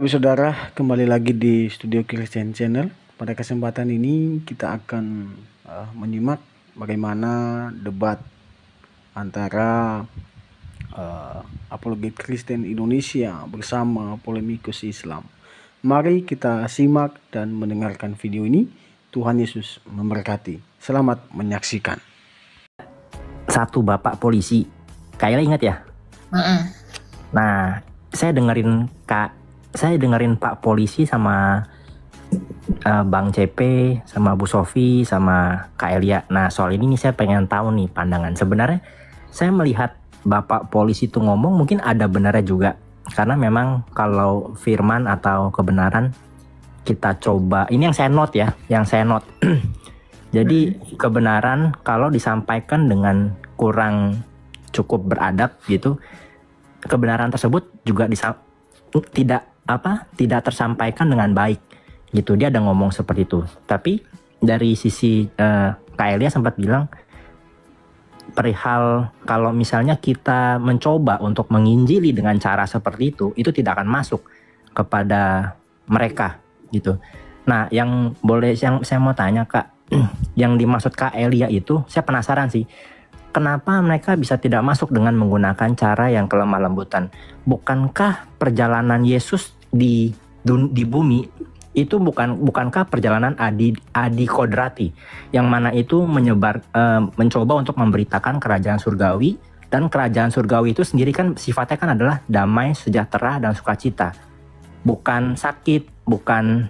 Saudara, kembali lagi di Studio Christian Channel. Pada kesempatan ini kita akan menyimak bagaimana debat antara apologet Kristen Indonesia bersama polemikus Islam. Mari kita simak dan mendengarkan video ini. Tuhan Yesus memberkati. Selamat menyaksikan. Satu bapak polisi, Kayla ingat ya? Nah, saya dengerin Pak polisi sama Bang CP, sama Bu Sofi, sama Kak Elia. Nah, soal ini nih saya pengen tahu nih pandangan. Sebenarnya saya melihat Bapak polisi itu ngomong mungkin ada benarnya juga. Karena memang kalau firman atau kebenaran kita coba, ini yang saya note ya, Jadi kebenaran kalau disampaikan dengan kurang cukup beradab gitu, kebenaran tersebut juga tidak tersampaikan dengan baik gitu. Dia ada ngomong seperti itu. Tapi dari sisi Kak Elia sempat bilang perihal kalau misalnya kita mencoba untuk menginjili dengan cara seperti itu tidak akan masuk kepada mereka gitu. Nah, yang saya mau tanya Kak, yang dimaksud Kak Elia itu saya penasaran sih. Kenapa mereka bisa tidak masuk dengan menggunakan cara yang kelemah lembutan? Bukankah perjalanan Yesus di bumi itu bukankah perjalanan adi kodrati, yang mana itu mencoba untuk memberitakan kerajaan surgawi, dan kerajaan surgawi itu sendiri kan sifatnya kan adalah damai, sejahtera, dan sukacita, bukan sakit, bukan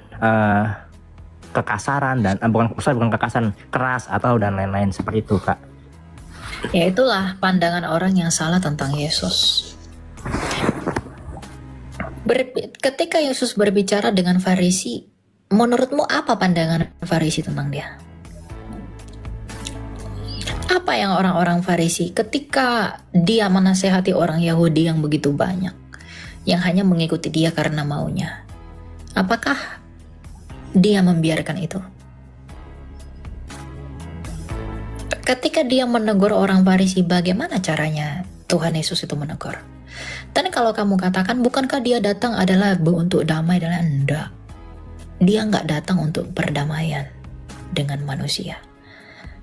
kekasaran, dan bukan kekasaran, keras atau dan lain-lain seperti itu Kak. Ya, itulah pandangan orang yang salah tentang Yesus. Ketika Yesus berbicara dengan Farisi, menurutmu apa pandangan Farisi tentang dia? Apa yang orang-orang Farisi ketika dia menasehati orang Yahudi yang begitu banyak, yang hanya mengikuti dia karena maunya? Apakah dia membiarkan itu? Ketika dia menegur orang Farisi, bagaimana caranya Tuhan Yesus itu menegur? Dan kalau kamu katakan, bukankah dia datang adalah untuk damai? Adalah enggak. Dia enggak datang untuk perdamaian dengan manusia.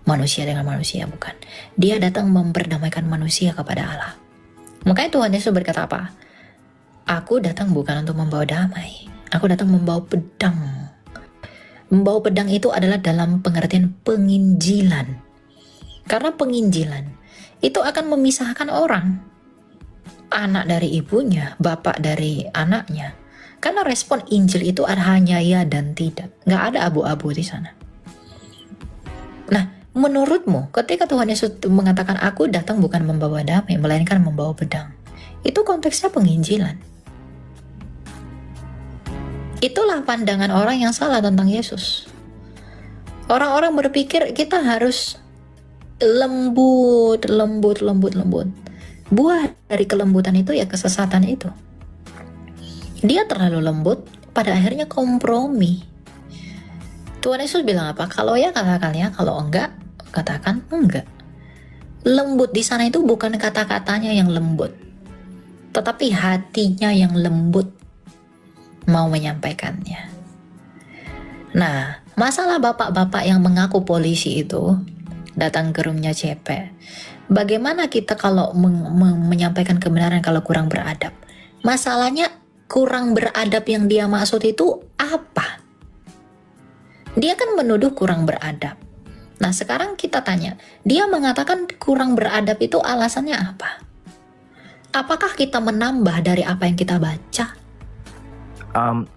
Manusia dengan manusia, bukan. Dia datang memperdamaikan manusia kepada Allah. Makanya Tuhan Yesus berkata apa? Aku datang bukan untuk membawa damai. Aku datang membawa pedang. Membawa pedang itu adalah dalam pengertian penginjilan. Karena penginjilan itu akan memisahkan orang. Anak dari ibunya, bapak dari anaknya. Karena respon Injil itu hanya ya dan tidak. Nggak ada abu-abu di sana. Nah, menurutmu ketika Tuhan Yesus mengatakan aku datang bukan membawa damai, melainkan membawa pedang, itu konteksnya penginjilan. Itulah pandangan orang yang salah tentang Yesus. Orang-orang berpikir kita harus lembut. Buah dari kelembutan itu ya kesesatan itu. Dia terlalu lembut, pada akhirnya kompromi. Tuhan Yesus bilang apa? Kalau ya katakan ya, kalau enggak katakan enggak. Lembut di sana itu bukan kata-katanya yang lembut, tetapi hatinya yang lembut mau menyampaikannya. Nah, masalah bapak-bapak yang mengaku polisi itu datang ke roomnya CP. Bagaimana kita kalau menyampaikan kebenaran kalau kurang beradab? Masalahnya kurang beradab yang dia maksud itu apa? Dia kan menuduh kurang beradab. Nah, sekarang kita tanya, dia mengatakan kurang beradab itu alasannya apa? Apakah kita menambah dari apa yang kita baca?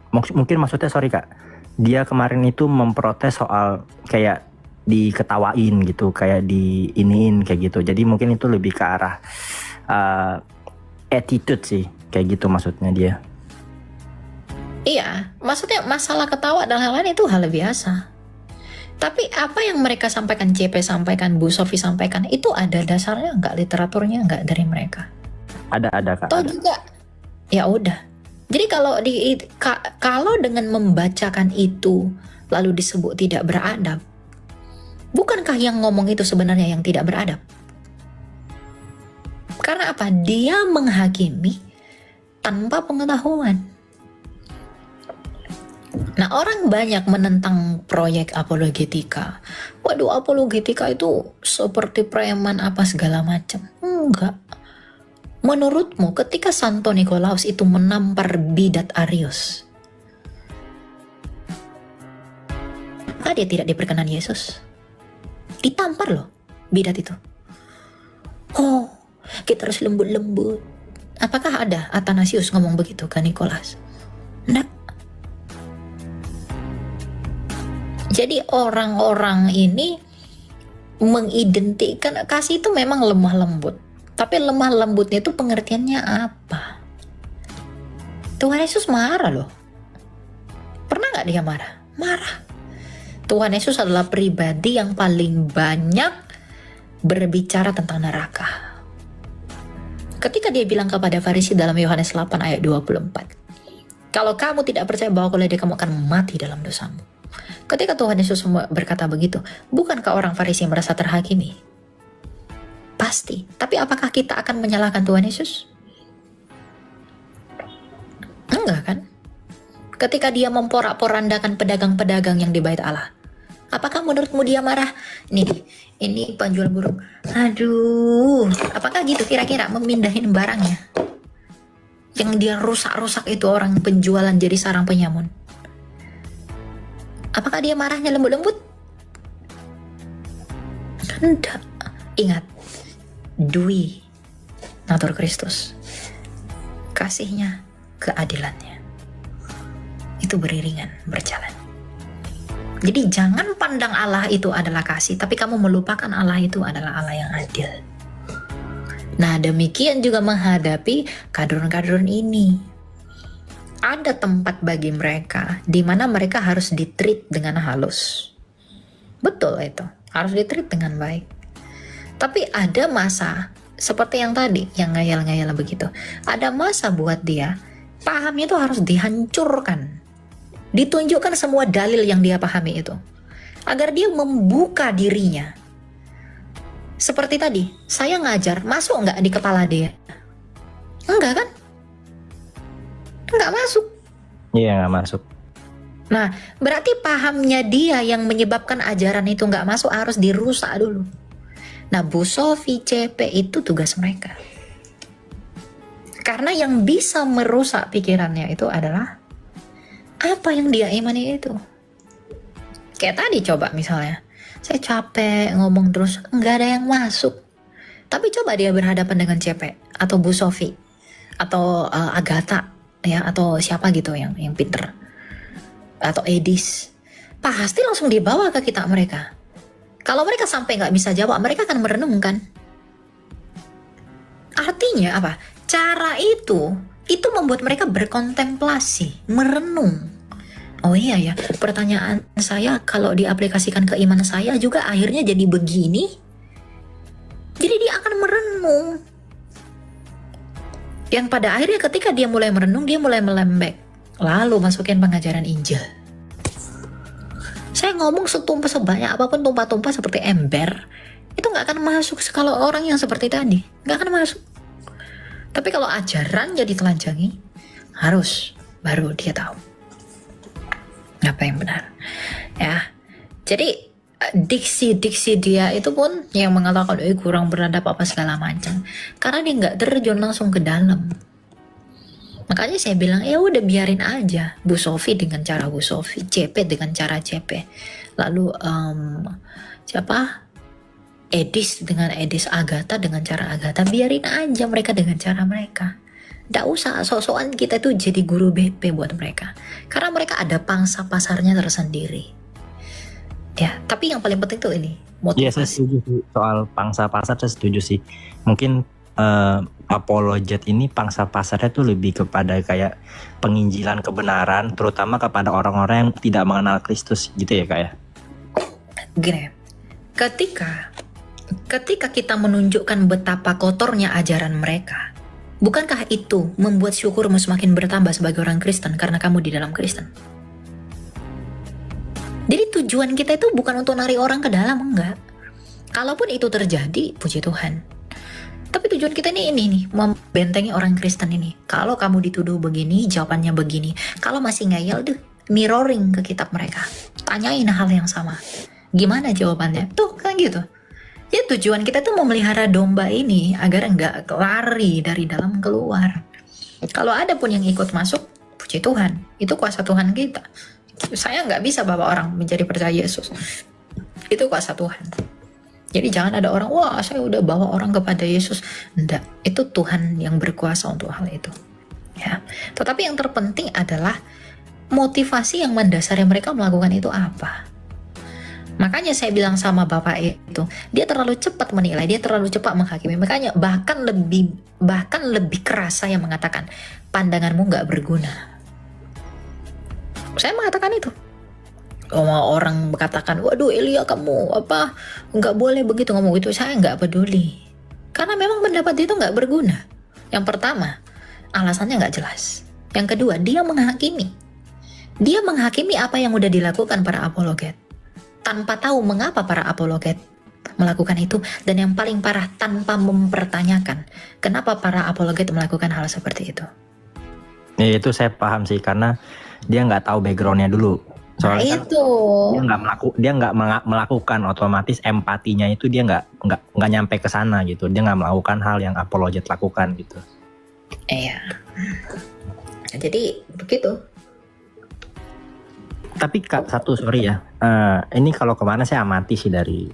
Mungkin maksudnya, sorry Kak, dia kemarin itu memprotes soal kayak diketawain gitu, kayak diiniin kayak gitu. Jadi mungkin itu lebih ke arah attitude sih, kayak gitu maksudnya dia. Iya, maksudnya masalah ketawa dan lain-lain itu hal biasa. Tapi apa yang mereka sampaikan, CP sampaikan, Bu Sofi sampaikan, itu ada dasarnya nggak, literaturnya nggak dari mereka? Ada Kak. Toh juga, ya udah. Jadi kalau dengan membacakan itu lalu disebut tidak beradab, bukankah yang ngomong itu sebenarnya yang tidak beradab? Karena apa? Dia menghakimi tanpa pengetahuan. Nah, orang banyak menentang proyek apologetika. Waduh, apologetika itu seperti preman apa segala macam. Enggak. Menurutmu ketika Santo Nikolaus itu menampar bidat Arius, apakah dia tidak diperkenan Yesus? Ditampar loh bidat itu. Oh, kita harus lembut-lembut. Apakah ada Athanasius ngomong begitu ke Nikolaus? Enggak. Jadi orang-orang ini mengidentikan kasih itu memang lemah lembut. Tapi lemah lembutnya itu pengertiannya apa? Tuhan Yesus marah loh. Pernah nggak dia marah? Marah. Tuhan Yesus adalah pribadi yang paling banyak berbicara tentang neraka. Ketika dia bilang kepada Farisi dalam Yohanes 8 ayat 24, kalau kamu tidak percaya bahwa kalau dia kamu akan mati dalam dosamu. Ketika Tuhan Yesus berkata begitu, bukankah orang Farisi merasa terhakimi? Pasti. Tapi apakah kita akan menyalahkan Tuhan Yesus? Enggak kan? Ketika dia memporak-porandakan pedagang-pedagang yang di bait Allah, apakah menurutmu dia marah? Ini penjual burung. Aduh, apakah gitu kira-kira memindahin barangnya? Yang dia rusak-rusak itu orang penjualan jadi sarang penyamun. Apakah dia marahnya lembut-lembut? Enggak. Ingat, Dui Natur Kristus, kasihnya, keadilannya itu beriringan, berjalan. Jadi jangan pandang Allah itu adalah kasih, tapi kamu melupakan Allah itu adalah Allah yang adil. Nah, demikian juga menghadapi kadrun-kadrun ini. Ada tempat bagi mereka di mana mereka harus ditreat dengan halus. Betul itu, harus ditreat dengan baik. Tapi ada masa, seperti yang tadi, yang ngayal-ngayal begitu. Ada masa buat dia, pahamnya itu harus dihancurkan. Ditunjukkan semua dalil yang dia pahami itu. Agar dia membuka dirinya. Seperti tadi, saya ngajar, masuk nggak di kepala dia? Enggak kan? Enggak masuk. Iya, nggak masuk. Nah, berarti pahamnya dia yang menyebabkan ajaran itu nggak masuk harus dirusak dulu. Nah, Bu Sofi, CP itu tugas mereka. Karena yang bisa merusak pikirannya itu adalah apa yang dia imani itu. Kayak tadi coba misalnya, saya capek ngomong terus, nggak ada yang masuk. Tapi coba dia berhadapan dengan CP atau Bu Sofi atau Agatha ya, atau siapa gitu yang pinter, atau Edis, pasti langsung dibawa ke kita mereka. Kalau mereka sampai nggak bisa jawab, mereka akan merenungkan. Artinya apa? Cara itu membuat mereka berkontemplasi, merenung. Oh iya ya, pertanyaan saya kalau diaplikasikan ke iman saya juga akhirnya jadi begini. Jadi dia akan merenung. Yang pada akhirnya ketika dia mulai merenung, dia mulai melembek. Lalu masukin pengajaran Injil. Saya ngomong setumpah sebanyak apapun, tumpah-tumpah seperti ember, itu nggak akan masuk kalau orang yang seperti tadi, nggak akan masuk. Tapi kalau ajaran jadi telanjangi, harus baru dia tahu apa yang benar. Ya, jadi diksi-diksi dia itu pun yang mengatakan kurang beradab apa segala macam, karena dia nggak terjun langsung ke dalam. Makanya saya bilang, ya udah biarin aja Bu Sofi dengan cara Bu Sofi, CP dengan cara CP. Lalu siapa? Edis dengan Edis, Agatha dengan cara Agatha. Biarin aja mereka dengan cara mereka. Nggak usah sok-sokan kita tuh jadi guru BP buat mereka. Karena mereka ada pangsa pasarnya tersendiri. Ya, tapi yang paling penting tuh ini, motivasi. Iya, saya setuju sih. Soal pangsa pasar saya setuju sih. Mungkin apologet ini pangsa pasarnya tuh lebih kepada kayak penginjilan kebenaran, terutama kepada orang-orang yang tidak mengenal Kristus gitu ya Kak ya. Gini, ketika kita menunjukkan betapa kotornya ajaran mereka, bukankah itu membuat syukurmu semakin bertambah sebagai orang Kristen karena kamu di dalam Kristen? Jadi tujuan kita itu bukan untuk narik orang ke dalam, enggak. Kalaupun itu terjadi, puji Tuhan. Tapi tujuan kita ini nih, membentengi orang Kristen ini. Kalau kamu dituduh begini, jawabannya begini. Kalau masih ngeyel, mirroring ke kitab mereka, tanyain hal yang sama, gimana jawabannya, tuh kan gitu. Ya tujuan kita tuh memelihara domba ini agar nggak lari dari dalam keluar. Kalau ada pun yang ikut masuk, puji Tuhan, itu kuasa Tuhan kita. Saya nggak bisa bawa orang menjadi percaya Yesus, itu kuasa Tuhan. Jadi jangan ada orang, wah saya udah bawa orang kepada Yesus. Enggak, itu Tuhan yang berkuasa untuk hal itu. Ya. Tetapi yang terpenting adalah motivasi yang mendasari mereka melakukan itu apa. Makanya saya bilang sama bapak itu, dia terlalu cepat menilai, dia terlalu cepat menghakimi. Makanya bahkan lebih keras saya mengatakan, pandanganmu nggak berguna. Saya mengatakan itu. Orang katakan, waduh Elia kamu apa nggak boleh begitu ngomong gitu. Saya nggak peduli, karena memang pendapat itu nggak berguna. Yang pertama, alasannya nggak jelas. Yang kedua, dia menghakimi apa yang udah dilakukan para apologet tanpa tahu mengapa para apologet melakukan itu, dan yang paling parah, tanpa mempertanyakan kenapa para apologet melakukan hal seperti itu. Ya, itu saya paham sih, karena dia nggak tahu backgroundnya dulu. Soalnya itu dia nggak melakukan, otomatis empatinya itu dia nggak nyampe ke sana gitu. Dia nggak melakukan hal yang apologet lakukan gitu. Iya. Jadi begitu. Tapi Kak, sorry ya. Ini kalau kemana saya amati sih dari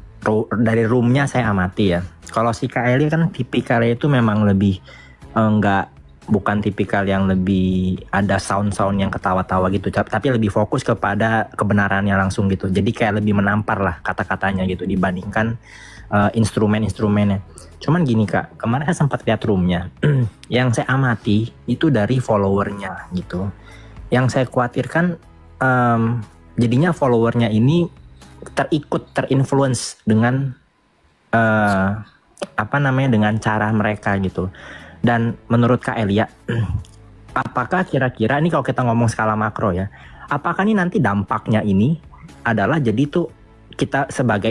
roomnya saya amati ya. Kalau si Kak Eli kan tipikalnya itu memang lebih bukan tipikal yang lebih ada sound yang ketawa-tawa gitu, tapi lebih fokus kepada kebenarannya langsung gitu. Jadi kayak lebih menampar lah kata-katanya gitu dibandingkan instrumen-instrumennya. Cuman gini Kak, kemarin saya sempat lihat roomnya. Yang saya amati itu dari followernya gitu. Yang saya khawatirkan jadinya followernya ini terinfluence dengan dengan cara mereka gitu. Dan menurut Kak Elia, apakah kira-kira ini kalau kita ngomong skala makro ya, apakah ini nanti dampaknya ini adalah jadi tuh kita sebagai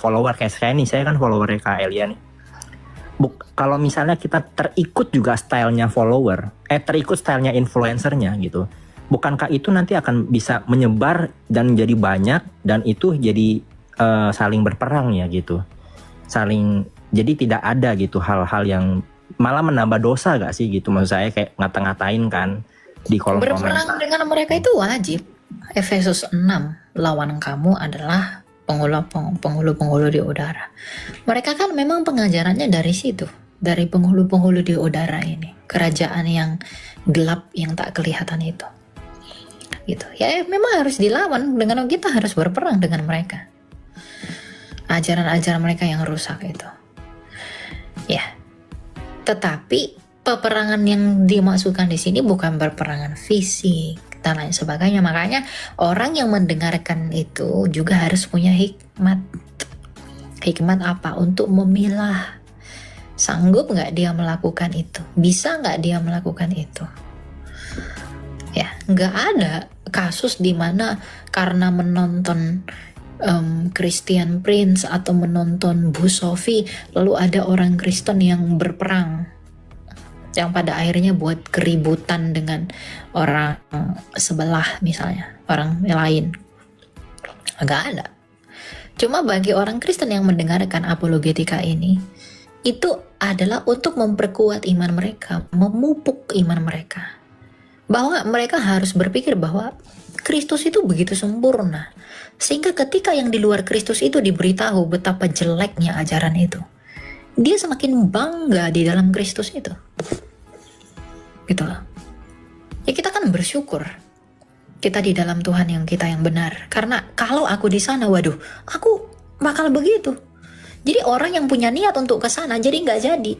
follower kayak saya kan followernya Kak Elia nih. Kalau misalnya kita terikut juga stylenya terikut stylenya influencernya gitu, bukankah itu nanti akan bisa menyebar dan jadi banyak, dan itu jadi saling berperang ya gitu, jadi tidak ada gitu hal-hal yang malah menambah dosa gak sih gitu, maksud saya kayak ngata-ngatain kan di kolom komentar. Berperang dengan mereka itu wajib. Efesus 6, lawan kamu adalah penghulu-penghulu di udara. Mereka kan memang pengajarannya dari situ, dari penghulu-penghulu di udara ini, kerajaan yang gelap yang tak kelihatan itu. Gitu. Ya memang harus dilawan, dengan kita harus berperang dengan mereka. Ajaran-ajaran mereka yang rusak itu. Ya, tetapi peperangan yang dimaksudkan di sini bukan peperangan fisik dan lain sebagainya. Makanya orang yang mendengarkan itu juga harus punya hikmat. Hikmat apa? Untuk memilah. Sanggup nggak dia melakukan itu? Bisa nggak dia melakukan itu? Ya, nggak ada kasus di mana karena menonton Christian Prince atau menonton Bu Sophie lalu ada orang Kristen yang berperang, yang pada akhirnya buat keributan dengan orang sebelah, misalnya orang lain. Nggak ada. Cuma bagi orang Kristen yang mendengarkan apologetika ini, itu adalah untuk memperkuat iman mereka, memupuk iman mereka, bahwa mereka harus berpikir bahwa Kristus itu begitu sempurna, sehingga ketika yang di luar Kristus itu diberitahu betapa jeleknya ajaran itu, dia semakin bangga di dalam Kristus itu. Gitu loh. Ya kita kan bersyukur kita di dalam Tuhan yang kita yang benar. Karena kalau aku di sana, waduh, aku bakal begitu. Jadi orang yang punya niat untuk ke sana jadi nggak jadi.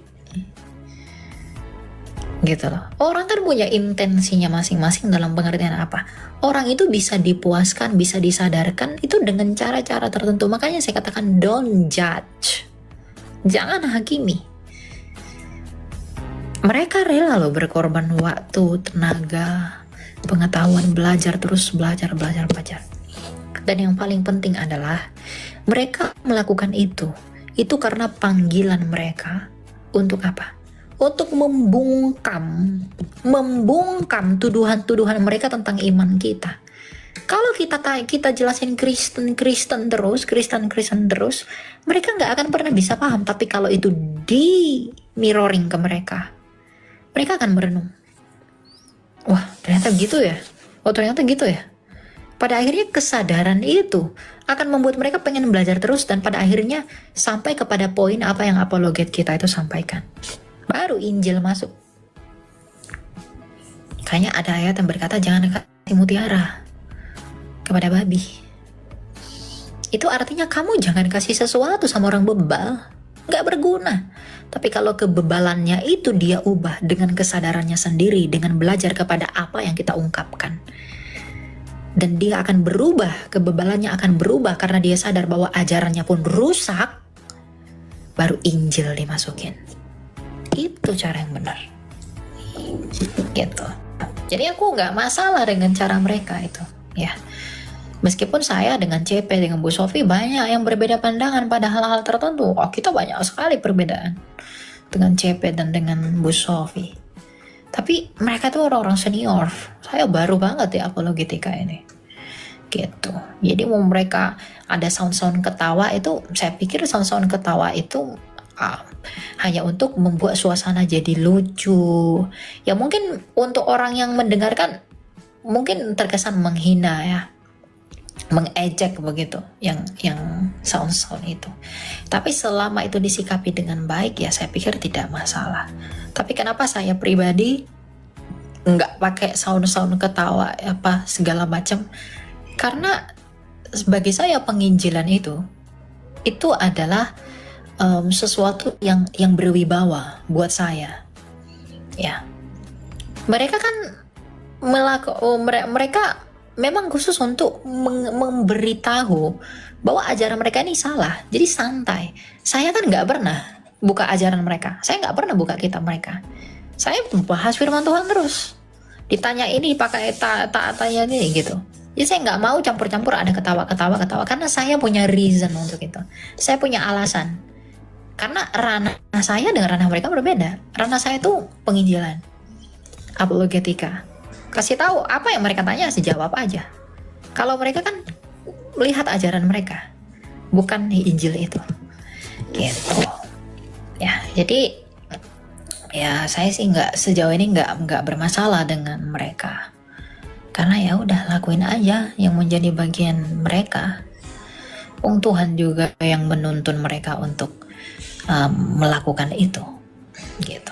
Gitu loh. Orang kan punya intensinya masing-masing dalam pengertian apa. Orang itu bisa dipuaskan, bisa disadarkan itu dengan cara-cara tertentu. Makanya saya katakan don't judge. Jangan hakimi. Mereka rela loh berkorban waktu, tenaga, pengetahuan, belajar. Dan yang paling penting adalah mereka melakukan itu karena panggilan mereka untuk apa? untuk membungkam tuduhan-tuduhan mereka tentang iman kita. Kalau kita jelasin Kristen terus, mereka nggak akan pernah bisa paham. Tapi kalau itu di mirroring ke mereka akan merenung. Wah, ternyata gitu ya. Oh, ternyata gitu ya. Pada akhirnya kesadaran itu akan membuat mereka pengen belajar terus, dan pada akhirnya sampai kepada poin apa yang apologet kita itu sampaikan. Baru Injil masuk. Kayaknya ada ayat yang berkata jangan kasih mutiara kepada babi. Itu artinya kamu jangan kasih sesuatu sama orang bebal, nggak berguna. Tapi kalau kebebalannya itu dia ubah dengan kesadarannya sendiri, dengan belajar kepada apa yang kita ungkapkan, dan dia akan berubah, kebebalannya akan berubah karena dia sadar bahwa ajarannya pun rusak, baru Injil dimasukin. Itu cara yang benar. Gitu. Jadi aku nggak masalah dengan cara mereka itu, ya. Meskipun saya dengan CP, dengan Bu Sofi banyak yang berbeda pandangan pada hal-hal tertentu. Oh, kita banyak sekali perbedaan dengan CP dan dengan Bu Sofi. Tapi mereka tuh orang-orang senior. Saya baru banget ya apologetika ini. Gitu. Jadi mau mereka ada sound-sound ketawa itu, saya pikir sound-sound ketawa itu hanya untuk membuat suasana jadi lucu. Ya mungkin untuk orang yang mendengarkan mungkin terkesan menghina ya, mengejek begitu yang sound itu. Tapi selama itu disikapi dengan baik ya saya pikir tidak masalah. Tapi kenapa saya pribadi nggak pakai sound ketawa apa segala macam? Karena bagi saya penginjilan itu adalah sesuatu yang berwibawa buat saya. Ya, mereka kan mereka memang khusus untuk memberitahu bahwa ajaran mereka ini salah. Jadi santai. Saya kan nggak pernah buka ajaran mereka. Saya nggak pernah buka kitab mereka. Saya bahas firman Tuhan terus. Ditanya ini pakai tanya ini gitu. Jadi saya nggak mau campur-campur ada ketawa karena saya punya reason untuk itu. Saya punya alasan. Karena ranah saya dengan ranah mereka berbeda. Ranah saya itu penginjilan, apologetika. Kasih tahu apa yang mereka tanya, sejawab aja. Kalau mereka kan melihat ajaran mereka, bukan di Injil itu. Gitu. Ya, jadi ya saya sih sejauh ini nggak bermasalah dengan mereka. Karena ya udah lakuin aja yang menjadi bagian mereka. Tuhan juga yang menuntun mereka untuk melakukan itu. Gitu.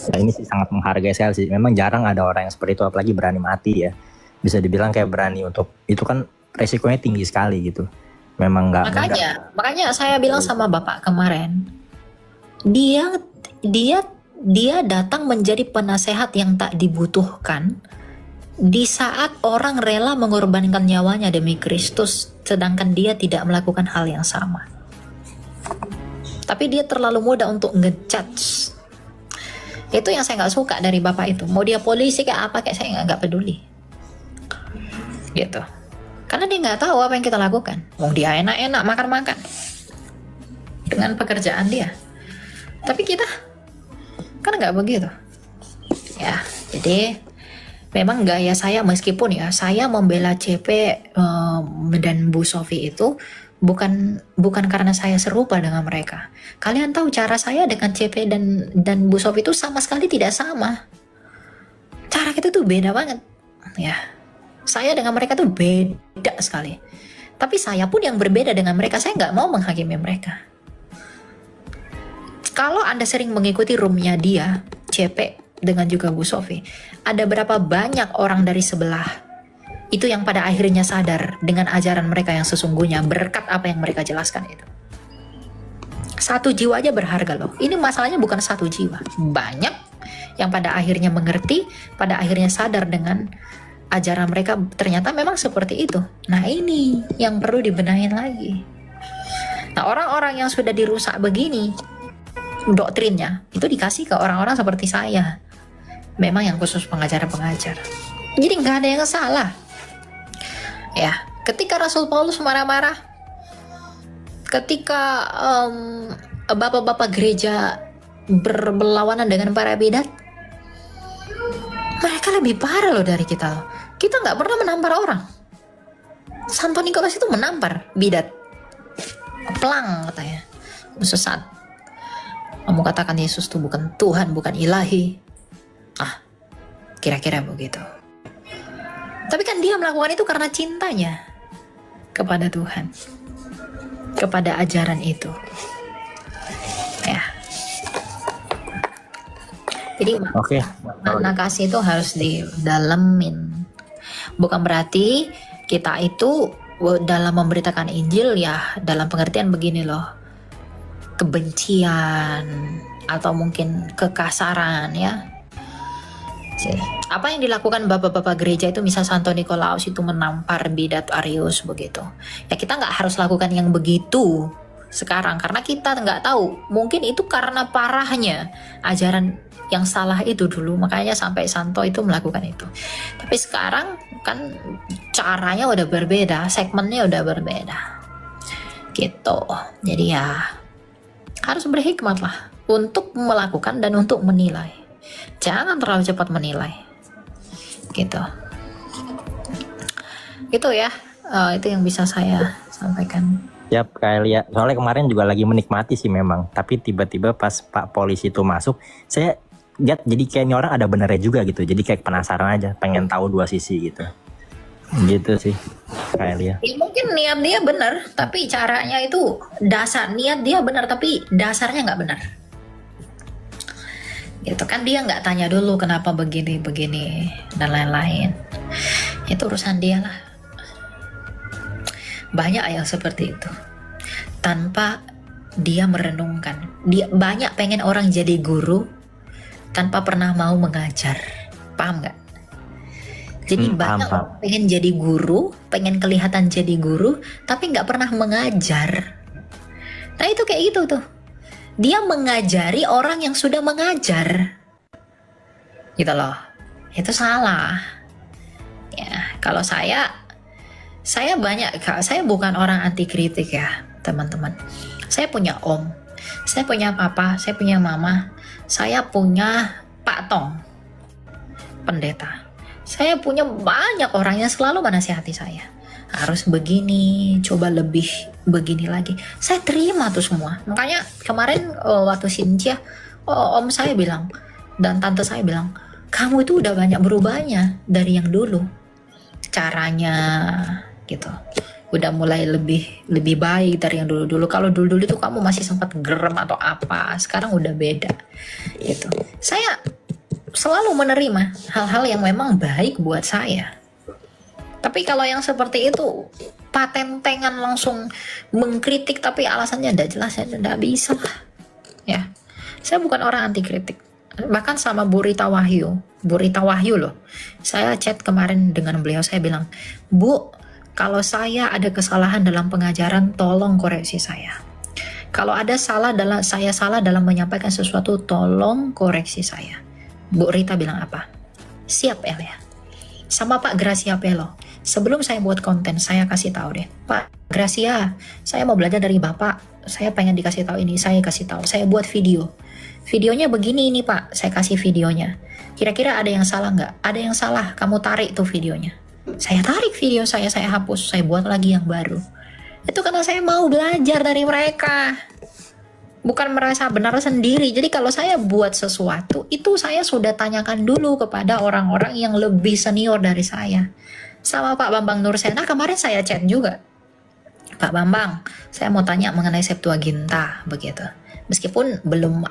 Nah, ini sih sangat menghargai saya sih. Memang jarang ada orang yang seperti itu, apalagi berani mati ya. Bisa dibilang kayak berani untuk itu kan resikonya tinggi sekali gitu. Memang nggak. Makanya saya bilang sama Bapak kemarin, dia datang menjadi penasehat yang tak dibutuhkan di saat orang rela mengorbankan nyawanya demi Kristus, sedangkan dia tidak melakukan hal yang sama. Tapi dia terlalu mudah untuk ngejudge. Itu yang saya nggak suka dari Bapak itu. Mau dia polisi kayak apa kayak saya nggak peduli. Gitu. Karena dia nggak tahu apa yang kita lakukan. Mau dia enak-enak makan-makan dengan pekerjaan dia. Tapi kita kan nggak begitu. Ya, jadi memang gaya saya meskipun ya saya membela CP dan Bu Sofi itu bukan karena saya serupa dengan mereka. Kalian tahu cara saya dengan CP dan Bu Sofi itu sama sekali tidak sama. Cara kita tuh beda banget. Ya, saya dengan mereka tuh beda sekali. Tapi saya pun yang berbeda dengan mereka. Saya nggak mau menghakimi mereka. Kalau Anda sering mengikuti roomnya dia, CP dengan juga Bu Sofi, ada berapa banyak orang dari sebelah itu yang pada akhirnya sadar dengan ajaran mereka yang sesungguhnya berkat apa yang mereka jelaskan itu. Satu jiwa aja berharga loh. Ini masalahnya bukan satu jiwa. Banyak yang pada akhirnya mengerti, pada akhirnya sadar dengan ajaran mereka ternyata memang seperti itu. Nah ini yang perlu dibenahin lagi. Nah orang-orang yang sudah dirusak begini doktrinnya itu dikasih ke orang-orang seperti saya. Memang yang khusus pengajar-pengajar. Jadi nggak ada yang salah. Ya, ketika Rasul Paulus marah-marah, ketika bapak-bapak gereja berlawanan dengan para bidat. Mereka lebih parah loh dari kita loh. Kita nggak pernah menampar orang. Santo Nikolas itu menampar bidat. Pelang katanya, kamu sesat. Kamu katakan Yesus itu bukan Tuhan, bukan ilahi. Kira-kira begitu. Tapi kan dia melakukan itu karena cintanya kepada Tuhan, kepada ajaran itu. Ya. Jadi Oke. makna kasih itu harus didalemin. Bukan berarti kita itu dalam memberitakan Injil ya dalam pengertian begini loh, kebencian atau mungkin kekasaran ya. Apa yang dilakukan bapak-bapak gereja itu, misal Santo Nikolaus itu menampar bidat Arius begitu, ya kita nggak harus lakukan yang begitu sekarang karena kita nggak tahu, mungkin itu karena parahnya ajaran yang salah itu dulu, makanya sampai Santo itu melakukan itu. Tapi sekarang kan caranya udah berbeda, segmennya udah berbeda gitu. Jadi ya harus berhikmat lah untuk melakukan dan untuk menilai. Jangan terlalu cepat menilai gitu. Itu ya, itu yang bisa saya sampaikan. Siap Kak Elia. Soalnya kemarin juga lagi menikmati sih memang, tapi tiba-tiba pas Pak Polisi itu masuk, saya lihat jadi kayak ini orang ada benernya juga gitu. Jadi kayak penasaran aja, pengen tahu dua sisi gitu. Gitu sih Kak Elia. Ya, mungkin niat dia benar, tapi caranya itu niat dia benar tapi dasarnya nggak benar. Gitu kan, dia nggak tanya dulu kenapa begini dan lain-lain. Itu urusan dia lah. Banyak yang seperti itu tanpa dia merenungkan. Dia banyak pengen orang jadi guru tanpa pernah mau mengajar. Paham nggak? Jadi banyak orang pengen jadi guru, pengen kelihatan jadi guru, tapi nggak pernah mengajar. Nah itu kayak gitu tuh. Dia mengajari orang yang sudah mengajar, gitu loh. Itu salah. Ya, kalau saya bukan orang anti kritik ya, teman-teman. Saya punya om, saya punya papa, saya punya mama, saya punya Pak Tong, pendeta. Saya punya banyak orang yang selalu menasihati saya. Harus begini, coba lebih begini lagi. Saya terima tuh semua. Makanya kemarin waktu Cynthia, om saya bilang dan tante saya bilang, kamu itu udah banyak berubahnya dari yang dulu. Caranya gitu. Udah mulai lebih baik dari yang dulu-dulu. Kalau dulu-dulu itu kamu masih sempat gerem atau apa. Sekarang udah beda. Gitu. Saya selalu menerima hal-hal yang memang baik buat saya. Tapi kalau yang seperti itu patentengan langsung mengkritik tapi alasannya tidak jelas, ya tidak bisa lah. Ya, saya bukan orang anti kritik. Bahkan sama Bu Rita Wahyu loh. Saya chat kemarin dengan beliau, saya bilang, Bu, kalau saya ada kesalahan dalam pengajaran, tolong koreksi saya. Kalau ada saya salah dalam menyampaikan sesuatu, tolong koreksi saya. Bu Rita bilang apa? Siap Elia. Sama Pak Gracia Pelo. Sebelum saya buat konten, saya kasih tahu deh, Pak Gracia, saya mau belajar dari Bapak. Saya pengen dikasih tahu ini, saya kasih tahu. Saya buat video. Videonya begini ini Pak, saya kasih videonya. Kira-kira ada yang salah nggak? Ada yang salah, kamu tarik tuh videonya. Saya tarik video saya hapus, saya buat lagi yang baru. Itu karena saya mau belajar dari mereka. Bukan merasa benar sendiri. Jadi kalau saya buat sesuatu, itu saya sudah tanyakan dulu kepada orang-orang yang lebih senior dari saya. Sama Pak Bambang Nursena kemarin saya chat juga. Pak Bambang, saya mau tanya mengenai Septuaginta begitu. Meskipun belum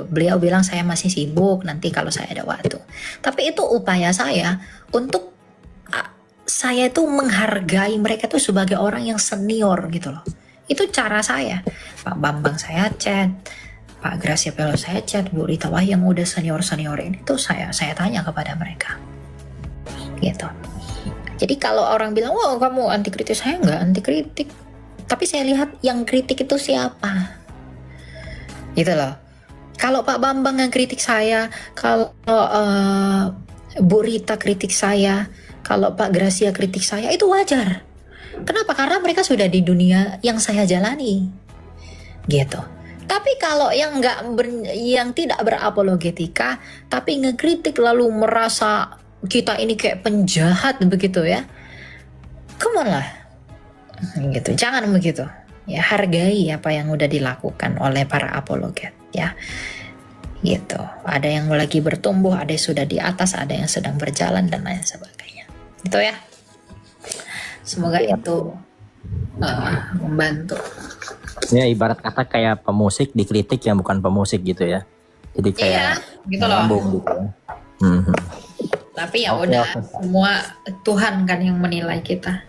beliau bilang saya masih sibuk, nanti kalau saya ada waktu. Tapi itu upaya saya untuk saya itu menghargai mereka itu sebagai orang yang senior gitu loh. Itu cara saya. Pak Bambang saya chat, Pak Gracia Pelo saya chat, Bu Rita Wahyu yang udah senior ini itu saya tanya kepada mereka. Gitu. Jadi kalau orang bilang, "Wah, kamu anti kritik," saya nggak anti kritik. Tapi saya lihat yang kritik itu siapa. Gitu loh. Kalau Pak Bambang yang kritik saya, kalau Bu Rita kritik saya, kalau Pak Gracia kritik saya, itu wajar. Kenapa? Karena mereka sudah di dunia yang saya jalani. Gitu. Tapi kalau yang tidak berapologetika, tapi ngekritik lalu merasa kita ini kayak penjahat begitu ya, come on lah, gitu. Jangan begitu. Ya, hargai apa yang udah dilakukan oleh para apologet ya. Gitu. Ada yang lagi bertumbuh, ada yang sudah di atas, ada yang sedang berjalan dan lain sebagainya. Itu ya. Semoga itu membantu. Ya ibarat kata kayak pemusik dikritik yang bukan pemusik gitu ya. Jadi kayak gitu loh. nyambung gitu ya. Tapi ya udah, semua Tuhan kan yang menilai kita.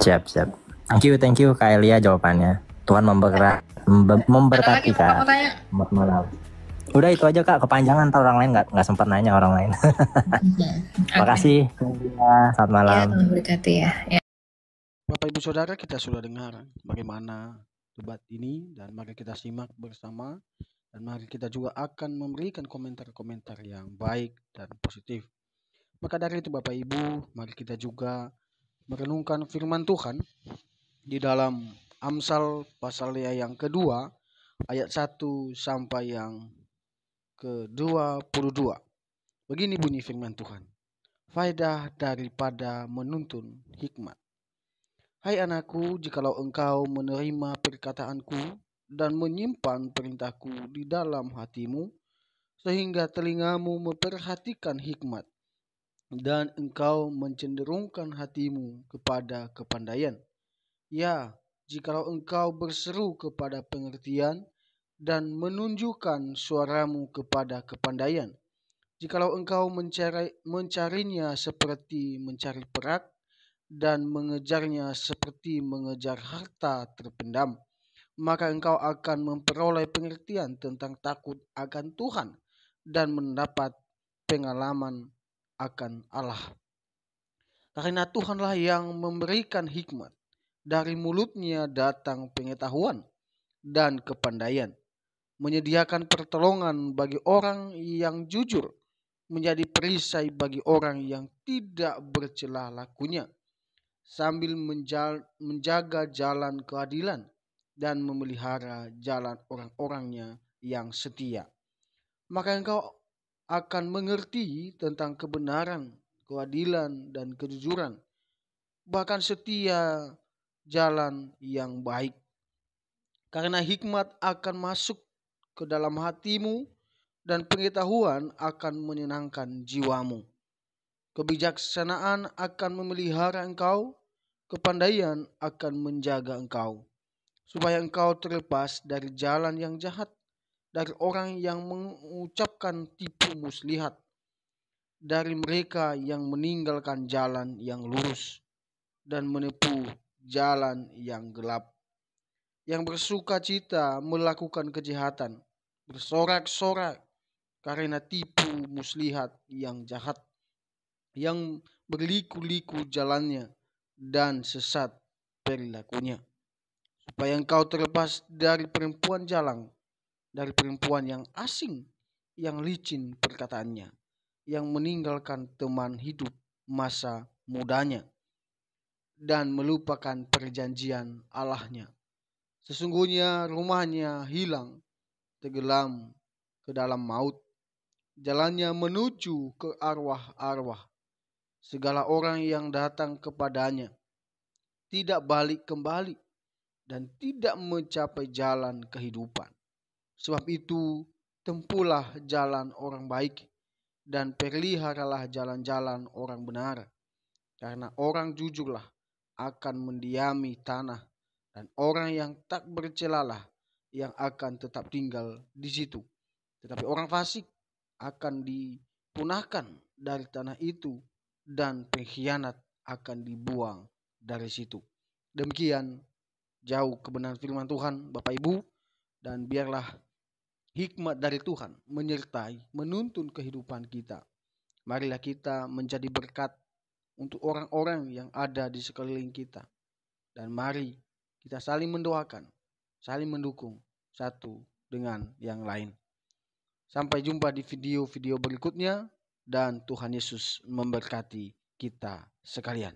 Siap. Thank you Kak Elia jawabannya. Tuhan memberkati Kak. Selamat malam. Udah itu aja Kak, kepanjangan ntar orang lain nggak sempat nanya orang lain. Makasih. Selamat malam. Ya, memberkati ya. Bapak Ibu Saudara, kita sudah dengar bagaimana debat ini dan mari kita simak bersama dan mari kita juga akan memberikan komentar-komentar yang baik dan positif. Maka dari itu Bapak Ibu, mari kita juga merenungkan firman Tuhan di dalam Amsal pasal yang kedua ayat 1 sampai yang ke-22. Begini bunyi firman Tuhan. Faedah daripada menuntun hikmat. Hai anakku, jikalau engkau menerima perkataanku dan menyimpan perintahku di dalam hatimu, sehingga telingamu memperhatikan hikmat, dan engkau mencenderungkan hatimu kepada kepandaian. Ya, jikalau engkau berseru kepada pengertian dan menunjukkan suaramu kepada kepandaian, jikalau engkau mencarinya seperti mencari perak, dan mengejarnya seperti mengejar harta terpendam, maka engkau akan memperoleh pengertian tentang takut akan Tuhan dan mendapat pengalaman akan Allah. Karena Tuhanlah yang memberikan hikmat, dari mulutnya datang pengetahuan dan kepandaian, menyediakan pertolongan bagi orang yang jujur, menjadi perisai bagi orang yang tidak bercela lakunya, sambil menjaga jalan keadilan dan memelihara jalan orang-orangnya yang setia. Maka engkau akan mengerti tentang kebenaran, keadilan, dan kejujuran, bahkan setia jalan yang baik. Karena hikmat akan masuk ke dalam hatimu dan pengetahuan akan menyenangkan jiwamu. Kebijaksanaan akan memelihara engkau, kepandaian akan menjaga engkau, supaya engkau terlepas dari jalan yang jahat, dari orang yang mengucapkan tipu muslihat, dari mereka yang meninggalkan jalan yang lurus dan menempuh jalan yang gelap, yang bersuka cita melakukan kejahatan, bersorak-sorak karena tipu muslihat yang jahat, yang berliku-liku jalannya dan sesat perilakunya, supaya engkau terlepas dari perempuan jalang, dari perempuan yang asing, yang licin perkataannya, yang meninggalkan teman hidup masa mudanya dan melupakan perjanjian Allahnya. Sesungguhnya rumahnya hilang, tenggelam ke dalam maut, jalannya menuju ke arwah-arwah. Segala orang yang datang kepadanya tidak balik kembali dan tidak mencapai jalan kehidupan. Sebab itu, tempuhlah jalan orang baik dan peliharalah jalan-jalan orang benar. Karena orang jujurlah akan mendiami tanah, dan orang yang tak bercelalah yang akan tetap tinggal di situ. Tetapi orang fasik akan dipunahkan dari tanah itu, dan pengkhianat akan dibuang dari situ. Demikian jauh kebenaran firman Tuhan Bapak Ibu, dan biarlah hikmat dari Tuhan menyertai, menuntun kehidupan kita. Marilah kita menjadi berkat untuk orang-orang yang ada di sekeliling kita. Dan mari kita saling mendoakan, saling mendukung satu dengan yang lain. Sampai jumpa di video-video berikutnya, dan Tuhan Yesus memberkati kita sekalian.